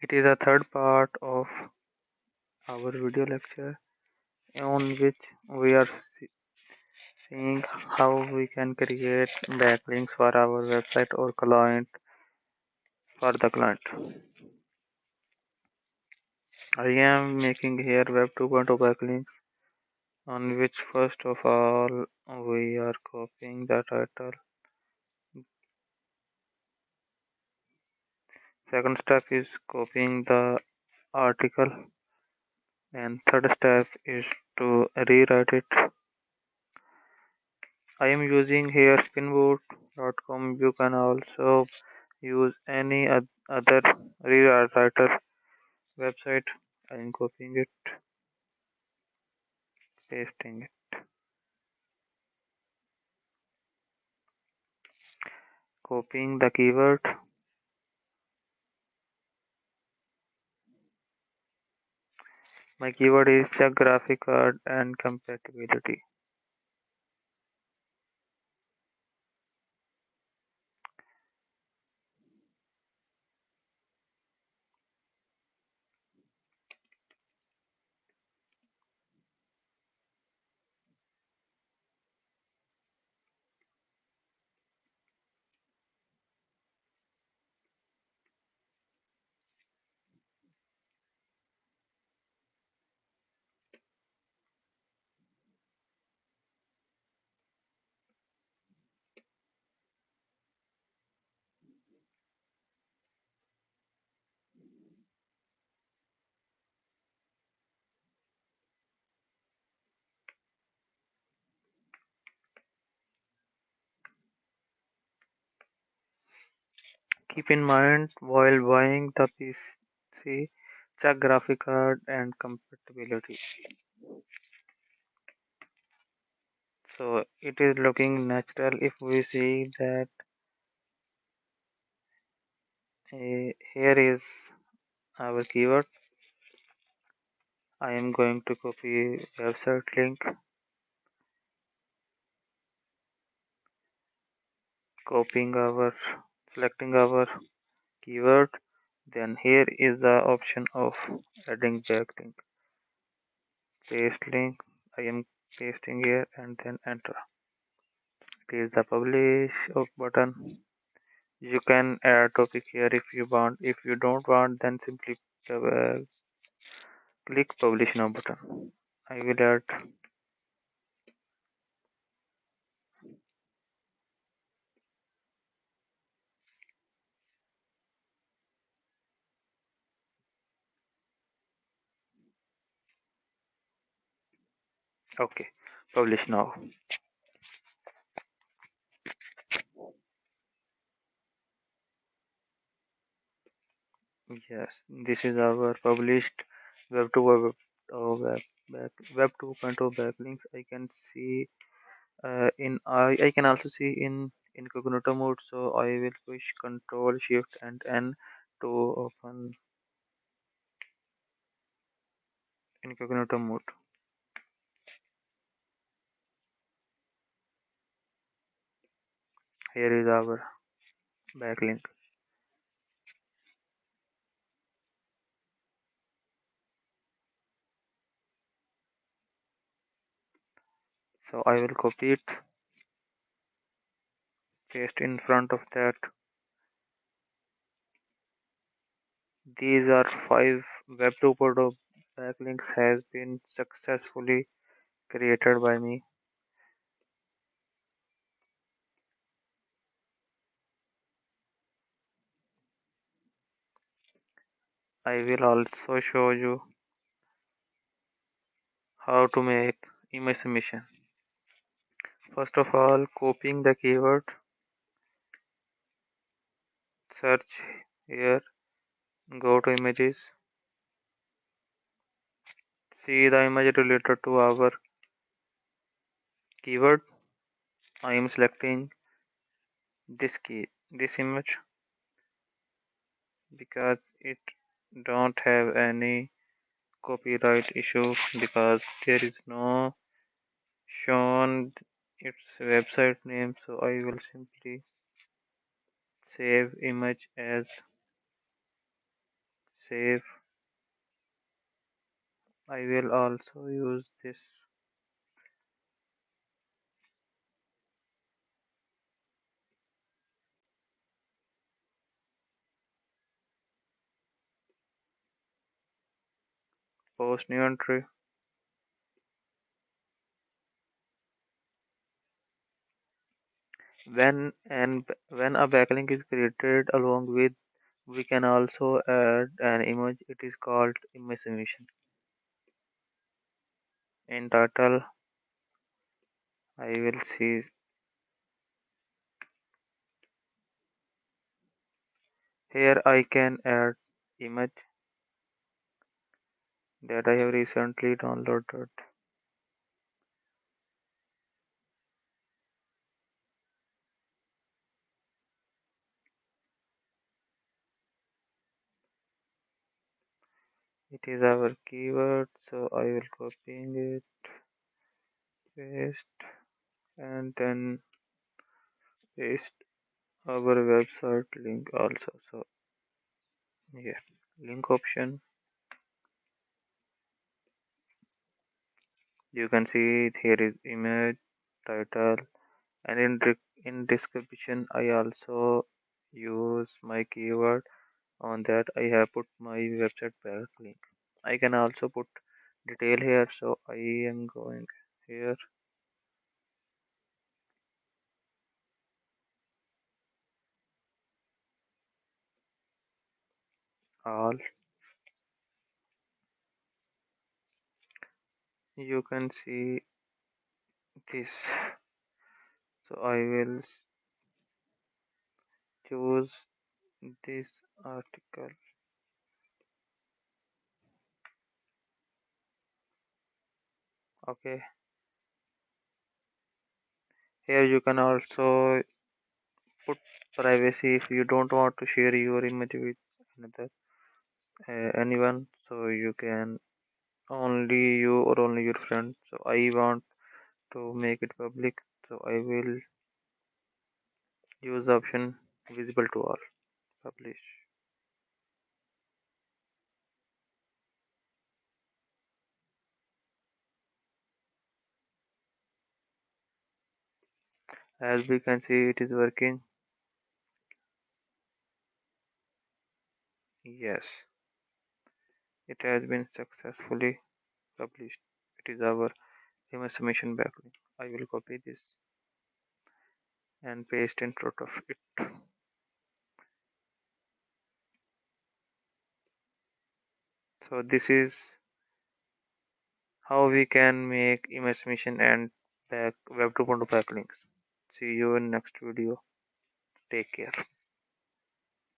It is the third part of our video lecture on which we are seeing how we can create backlinks for our website or client for the client. I am making here Web 2.0 backlinks on which first of all we are copying the title. Second step is copying the article and third step is to rewrite it. I am using here spinboot.com. You can also use any other rewriter website. I am copying it, pasting it, copying the keyword. My keyword is the graphic card and compatibility. Keep in mind while buying the PC, check graphic card and compatibility. So it is looking natural if we see that here is our keyword. I am going to copy website link, selecting our keyword. Then here is the option of adding backlink. Paste link. I am pasting here and then enter. It is the publish button. You can add topic here if you want. If you don't want, then simply click publish now button. I will add. Okay, publish now. Yes, this is our published Web 2 Web 2.0 backlinks. I can see I can also see in incognito mode. So I will push Control Shift and N to open incognito mode. Here is our backlink. So I will copy it, paste in front of that. These are 5 Web 2.0 backlinks has been successfully created by me. I will also show you how to make image submission. First of all, copying the keyword, search here, go to images, see the image related to our keyword. I am selecting this image because it don't have any copyright issue because there is no shown its website name. So I will simply save image as save. I will also use this post new entry. When a backlink is created along with, we can also add an image. It is called image submission. In title, I will see here I can add image that I have recently downloaded. It is our keyword, so I will copying it, paste, and then paste our website link also. So here, link option. You can see it here is image, title, and in description I also use my keyword. On that I have put my website backlink. I can also put detail here, so I am going here all. You can see this, so I will choose this article. Okay, here you can also put privacy if you don't want to share your image with another anyone, so you can only you or only your friend. So I want to make it public, so I will use the option visible to all, publish. As we can see, it is working. Yes, it has been successfully published. It is our image submission backlink. I will copy this and paste in front of it. So this is how we can make image submission and back web 2.0 backlinks. See you in next video. Take care.